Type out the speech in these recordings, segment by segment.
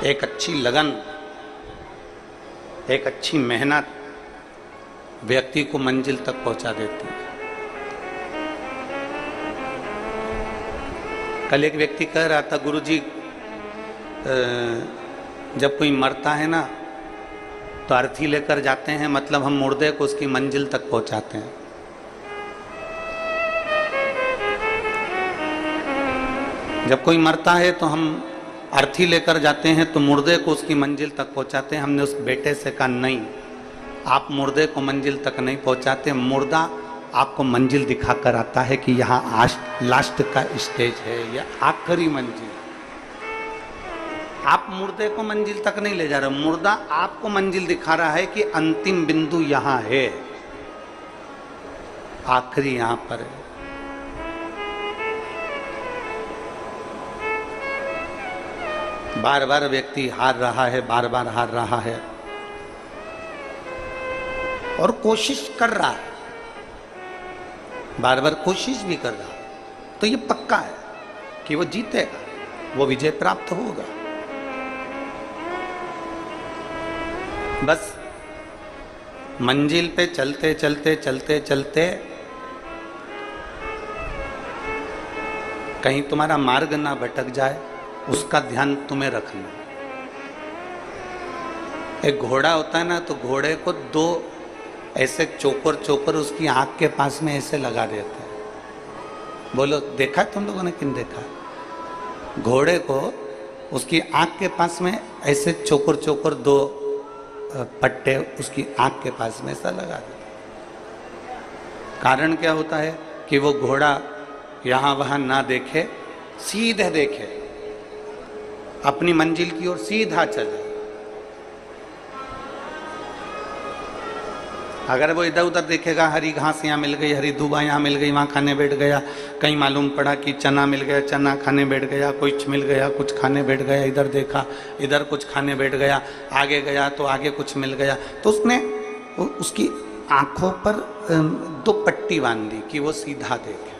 एक अच्छी लगन, एक अच्छी मेहनत व्यक्ति को मंजिल तक पहुंचा देती है। कल एक व्यक्ति कह रहा था, गुरुजी जब कोई मरता है ना तो अर्थी लेकर जाते हैं, मतलब हम मुर्दे को उसकी मंजिल तक पहुंचाते हैं। जब कोई मरता है तो हम अर्थी लेकर जाते हैं तो मुर्दे को उसकी मंजिल तक पहुंचाते हैं। हमने उस बेटे से कहा नहीं, आप मुर्दे को मंजिल तक नहीं पहुंचाते, मुर्दा आपको मंजिल दिखाकर आता है कि यहाँ लास्ट का स्टेज है, यह आखिरी मंजिल। आप मुर्दे को मंजिल तक नहीं ले जा रहे, मुर्दा आपको मंजिल दिखा रहा है कि अंतिम बिंदु यहाँ है, आखिरी यहाँ पर है। बार बार व्यक्ति हार रहा है, बार बार हार रहा है और कोशिश कर रहा है, बार बार कोशिश भी कर रहा है, तो ये पक्का है कि वो जीतेगा, वो विजय प्राप्त होगा। बस मंजिल पे चलते चलते चलते चलते कहीं तुम्हारा मार्ग ना भटक जाए, उसका ध्यान तुम्हें रखना। एक घोड़ा होता है ना, तो घोड़े को दो ऐसे चोकर उसकी आंख के पास में ऐसे लगा देते हैं। बोलो देखा है तुम लोगों ने? किन देखा? घोड़े को उसकी आंख के पास में ऐसे चोकर दो पट्टे उसकी आंख के पास में ऐसा लगा देते। कारण क्या होता है कि वो घोड़ा यहाँ वहाँ ना देखे, सीधे देखे, अपनी मंजिल की ओर सीधा चले। अगर वो इधर उधर देखेगा, हरी घास यहाँ मिल गई, हरी दूबा यहाँ मिल गई, वहाँ खाने बैठ गया, कहीं मालूम पड़ा कि चना मिल गया, चना खाने बैठ गया, कुछ मिल गया, कुछ खाने बैठ गया, इधर देखा इधर कुछ खाने बैठ गया, आगे गया तो आगे कुछ मिल गया, तो उसने उसकी आंखों पर दो पट्टी बांध दी कि वो सीधा देखे।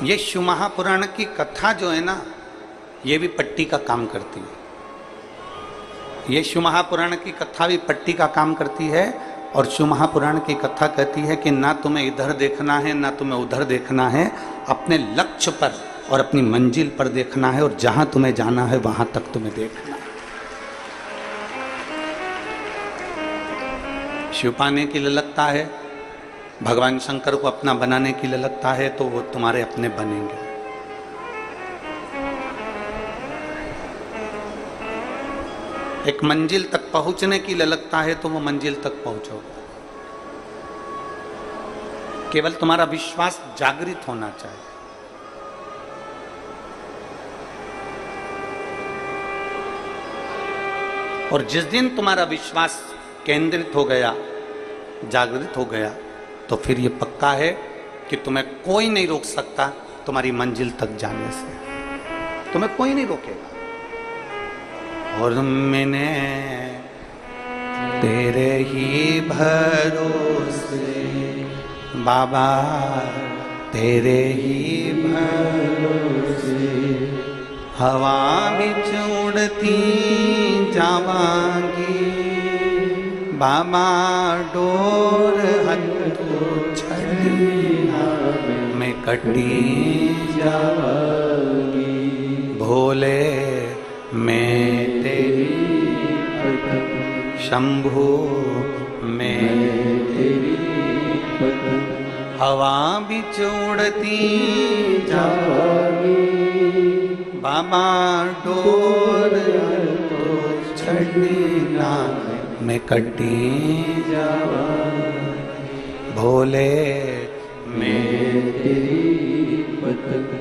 ये शिव महापुराण की कथा जो है ना, ये भी पट्टी का काम करती है। ये शिव महापुराण की कथा भी पट्टी का काम करती है। और शिव महापुराण की कथा कहती है कि ना तुम्हें इधर देखना है ना तुम्हें उधर देखना है, अपने लक्ष्य पर और अपनी मंजिल पर देखना है, और जहां तुम्हें जाना है वहां तक तुम्हें देखना है। शिव पाने के लिए लगता है, भगवान शंकर को अपना बनाने के लिए लगता है, तो वो तुम्हारे अपने बनेंगे। एक मंजिल तक पहुंचने के लिए लगता है तो वो मंजिल तक पहुंचो। केवल तुम्हारा विश्वास जागृत होना चाहिए। और जिस दिन तुम्हारा विश्वास केंद्रित हो गया, जागृत हो गया, तो फिर ये पक्का है कि तुम्हें कोई नहीं रोक सकता तुम्हारी मंजिल तक जाने से, तुम्हें कोई नहीं रोकेगा। और मैंने तेरे ही भरोसे बाबा, तेरे ही भरोसे हवा बिच उड़ती जावांगी बाबा, डोर हथों छड़ी मैं कटी जावांगी। भोले मैं तेरी शंभू मैं तेरी हवा बिच उड़ती जावांगी बाबा, डोर हथों छड़ी मैं कटी जावांगी। भोले मैं तेरी पतंग।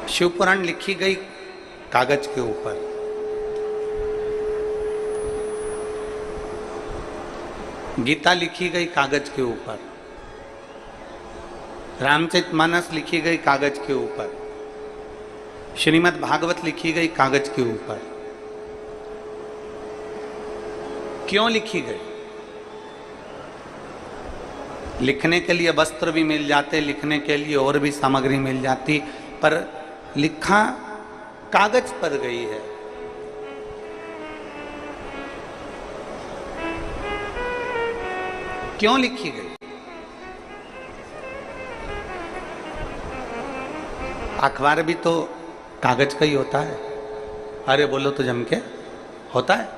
शिव पुराण लिखी गई कागज के ऊपर, गीता लिखी गई कागज के ऊपर, रामचरितमानस लिखी गई कागज के ऊपर, श्रीमद् भागवत लिखी गई कागज के ऊपर। क्यों लिखी गई? लिखने के लिए वस्त्र भी मिल जाते, लिखने के लिए और भी सामग्री मिल जाती, पर लिखा कागज पर गई है। क्यों लिखी गई? अखबार भी तो कागज का ही होता है। अरे बोलो तो जम के होता है।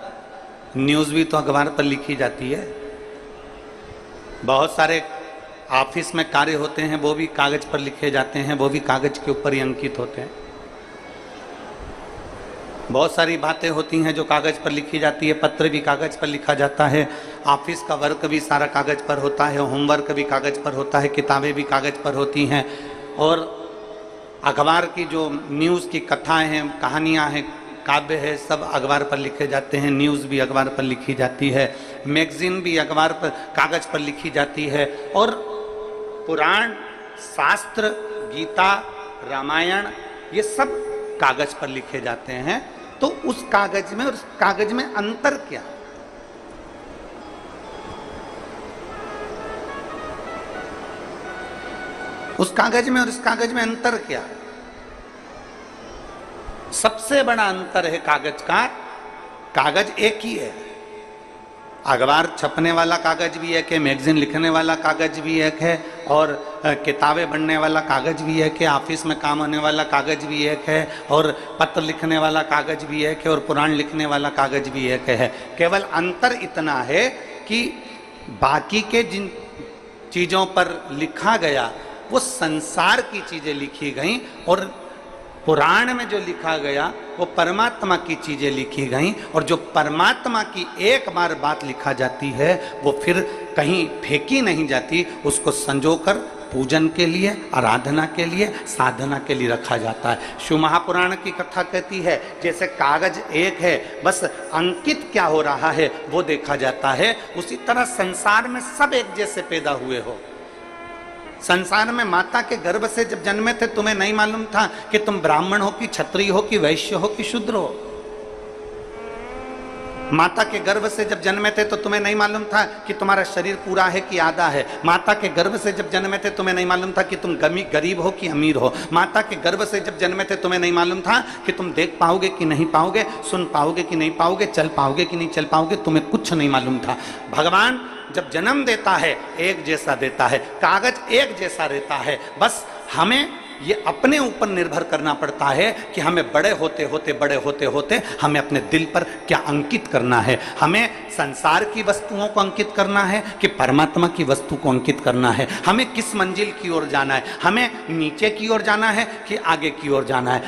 न्यूज़ भी तो अखबार पर लिखी जाती है। बहुत सारे ऑफिस में कार्य होते हैं, वो भी कागज पर लिखे जाते हैं, वो भी कागज के ऊपर ही अंकित होते हैं। बहुत सारी बातें होती हैं जो कागज पर लिखी जाती है, पत्र भी कागज पर लिखा जाता है, ऑफिस का वर्क भी सारा कागज पर होता है, होमवर्क भी कागज पर होता है, किताबें भी कागज पर होती हैं, और अखबार की जो न्यूज़ की कथाएं हैं, कहानियां हैं, काव्य है, सब अखबार पर लिखे जाते हैं। न्यूज़ भी अखबार पर लिखी जाती है, मैगजीन भी अखबार पर कागज पर लिखी जाती है, और पुराण, शास्त्र, गीता, रामायण, ये सब कागज पर लिखे जाते हैं। तो उस कागज में और उस कागज में अंतर क्या? उस कागज में और इस कागज में अंतर क्या? सबसे बड़ा अंतर है कागज का, कागज एक ही है। अखबार छपने वाला कागज भी एक है, मैगजीन लिखने वाला कागज भी एक है, और किताबें बनने वाला कागज भी एक है, ऑफिस में काम होने वाला कागज भी एक है, और पत्र लिखने वाला कागज भी एक है, और पुराण लिखने वाला कागज भी एक है। केवल अंतर इतना है कि बाकी के जिन चीज़ों पर लिखा गया वो संसार की चीज़ें लिखी गई, और पुराण में जो लिखा गया वो परमात्मा की चीज़ें लिखी गई, और जो परमात्मा की एक बार बात लिखा जाती है वो फिर कहीं फेंकी नहीं जाती, उसको संजोकर पूजन के लिए, आराधना के लिए, साधना के लिए रखा जाता है। शिव महापुराण की कथा कहती है जैसे कागज एक है, बस अंकित क्या हो रहा है वो देखा जाता है, उसी तरह संसार में सब एक जैसे पैदा हुए हो। संसार में माता के गर्भ से जब जन्मे थे तुम्हें नहीं मालूम था कि तुम ब्राह्मण हो कि क्षत्रिय हो कि वैश्य हो कि शूद्र हो। माता के गर्भ से जब जन्मे थे तो तुम्हें नहीं मालूम था कि तुम्हारा शरीर पूरा है कि आधा है। माता के गर्भ से जब जन्मे थे तुम्हें नहीं मालूम था कि तुम गरीब हो कि अमीर हो। माता के गर्भ से जब जन्मे थे तुम्हें नहीं मालूम था कि तुम देख पाओगे कि नहीं पाओगे, सुन पाओगे कि नहीं पाओगे, चल पाओगे कि नहीं चल पाओगे, तुम्हें कुछ नहीं मालूम था। भगवान जब जन्म देता है एक जैसा देता है, कागज एक जैसा रहता है, बस हमें ये अपने ऊपर निर्भर करना पड़ता है कि हमें बड़े होते होते हमें अपने दिल पर क्या अंकित करना है। हमें संसार की वस्तुओं को अंकित करना है कि परमात्मा की वस्तु को अंकित करना है। हमें किस मंजिल की ओर जाना है, हमें नीचे की ओर जाना है कि आगे की ओर जाना है।